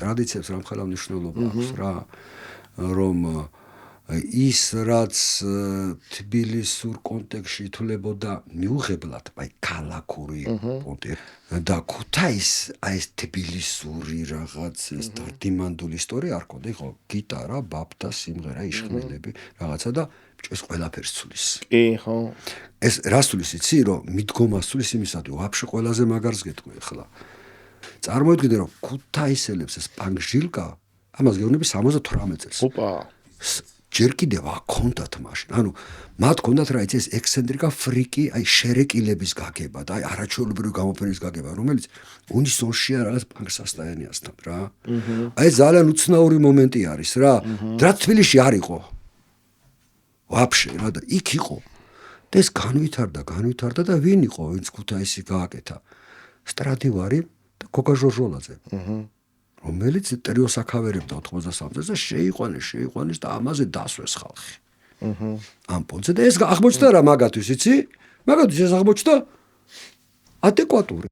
ტრადიციებს რამხელა მნიშვნელობა აქვს რა რომ ის რაც თბილისურ კონტექსტში ითვლებოდა მიუღებლად აი ქალაქური პონტი და ქუთაის აი ეს თბილისური რაღაც ეს დიმანდული ისტორია არ ქონდა იყო გიტარა ბაბთა სიმღერა იშხნელები რაღაცა და ეს ყველაფერს ცulis კი ხო ეს რას ცulis იცი რომ მიდგომას ცulis იმისათვის ვაფშე ყველაზე მაგარს გეტყვი ახლა წარმოიდგინე რომ ქუთაისელებს ეს პანგჟილკა ამას გეუბნები 78 წელს ოპა ჯერ კიდევ აქონდათ მაშინ ანუ მათ ქონდათ რა იცი ეს ექსცენტრიკა ფრიკი აი შერეკილების გაგება და აი არაჩვეულებრივი გამოფენის გაგება რომელიც უნისონშია რაღაც პანკსასტაიანიასთან რა აი ძალიან უცნაური მომენტი არის რა რა თბილისში არ იყო ვაფშე რა და იქ იყო და ეს განვითარდა და ვინ იყო ვინც ქუთაისი გააკეთა სტრადივარი და გოგა ჟორჟოლაძე რომელიც ტრიოს აკავერებდა 93 წელს და შეიყვანეს და ამაზე დასვეს ხალხი ამ პონზე და ეს აღმოჩნდა რა მაგათვის იცი მაგათვის ეს აღმოჩნდა ადეკვატური